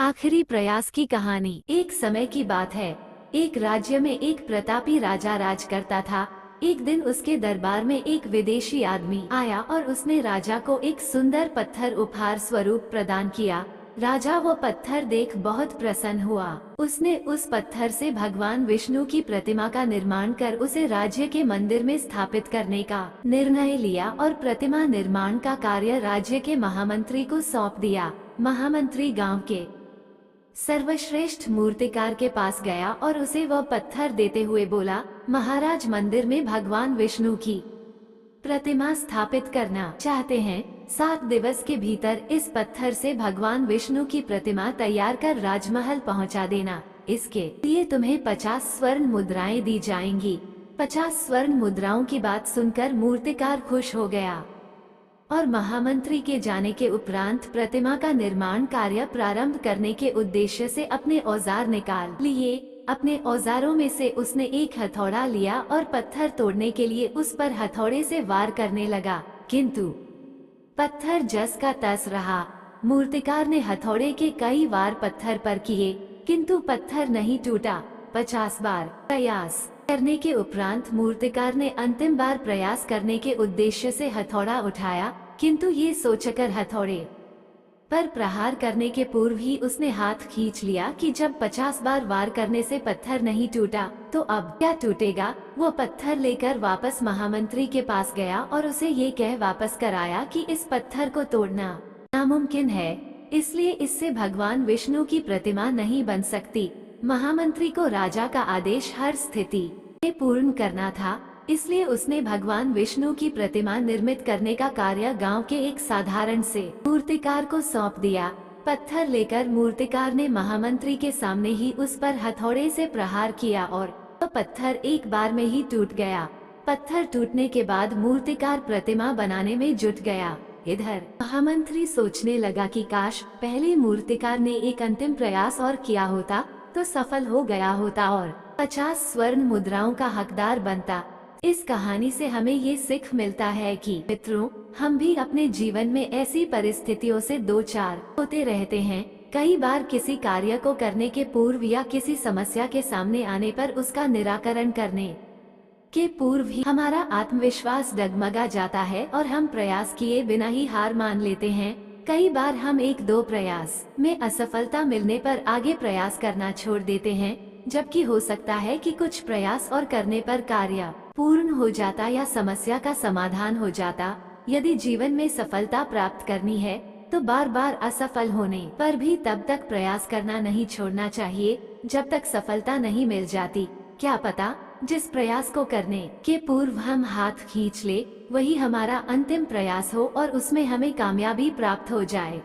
आखिरी प्रयास की कहानी। एक समय की बात है, एक राज्य में एक प्रतापी राजा राज करता था। एक दिन उसके दरबार में एक विदेशी आदमी आया और उसने राजा को एक सुंदर पत्थर उपहार स्वरूप प्रदान किया। राजा वो पत्थर देख बहुत प्रसन्न हुआ। उसने उस पत्थर से भगवान विष्णु की प्रतिमा का निर्माण कर उसे राज्य के मंदिर में स्थापित करने का निर्णय लिया और प्रतिमा निर्माण का कार्य राज्य के महामंत्री को सौंप दिया। महामंत्री गांव के सर्वश्रेष्ठ मूर्तिकार के पास गया और उसे वह पत्थर देते हुए बोला, महाराज मंदिर में भगवान विष्णु की प्रतिमा स्थापित करना चाहते हैं। 7 दिवस के भीतर इस पत्थर से भगवान विष्णु की प्रतिमा तैयार कर राजमहल पहुंचा देना। इसके लिए तुम्हें 50 स्वर्ण मुद्राएं दी जाएंगी। 50 स्वर्ण मुद्राओं की बात सुनकर मूर्तिकार खुश हो गया और महामंत्री के जाने के उपरांत प्रतिमा का निर्माण कार्य प्रारंभ करने के उद्देश्य से अपने औजार निकाल लिए। अपने औजारों में से उसने एक हथौड़ा लिया और पत्थर तोड़ने के लिए उस पर हथौड़े से वार करने लगा, किंतु पत्थर जस का तस रहा। मूर्तिकार ने हथौड़े के कई वार पत्थर पर किए, किंतु पत्थर नहीं टूटा। 50 बार प्रयास करने के उपरांत मूर्तिकार ने अंतिम बार प्रयास करने के उद्देश्य से हथौड़ा उठाया, किंतु ये सोचकर हथौड़े पर प्रहार करने के पूर्व ही उसने हाथ खींच लिया कि जब 50 बार वार करने से पत्थर नहीं टूटा तो अब क्या टूटेगा। वो पत्थर लेकर वापस महामंत्री के पास गया और उसे ये कह वापस कराया कि इस पत्थर को तोड़ना नामुमकिन है, इसलिए इससे भगवान विष्णु की प्रतिमा नहीं बन सकती। महामंत्री को राजा का आदेश हर स्थिति में पूर्ण करना था, इसलिए उसने भगवान विष्णु की प्रतिमा निर्मित करने का कार्य गांव के एक साधारण से मूर्तिकार को सौंप दिया। पत्थर लेकर मूर्तिकार ने महामंत्री के सामने ही उस पर हथौड़े से प्रहार किया और वह पत्थर एक बार में ही टूट गया। पत्थर टूटने के बाद मूर्तिकार प्रतिमा बनाने में जुट गया। इधर महामंत्री सोचने लगा कि काश पहले मूर्तिकार ने एक अंतिम प्रयास और किया होता तो सफल हो गया होता और 50 स्वर्ण मुद्राओं का हकदार बनता। इस कहानी से हमें ये सीख मिलता है कि मित्रों, हम भी अपने जीवन में ऐसी परिस्थितियों से दो चार होते रहते हैं। कई बार किसी कार्य को करने के पूर्व या किसी समस्या के सामने आने पर उसका निराकरण करने के पूर्व ही हमारा आत्मविश्वास डगमगा जाता है और हम प्रयास किए बिना ही हार मान लेते हैं। कई बार हम 1-2 प्रयास में असफलता मिलने पर आगे प्रयास करना छोड़ देते हैं, जबकि हो सकता है कि कुछ प्रयास और करने पर कार्य पूर्ण हो जाता या समस्या का समाधान हो जाता। यदि जीवन में सफलता प्राप्त करनी है तो बार बार असफल होने पर भी तब तक प्रयास करना नहीं छोड़ना चाहिए जब तक सफलता नहीं मिल जाती। क्या पता जिस प्रयास को करने के पूर्व हम हाथ खींच ले वही हमारा अंतिम प्रयास हो और उसमें हमें कामयाबी प्राप्त हो जाए।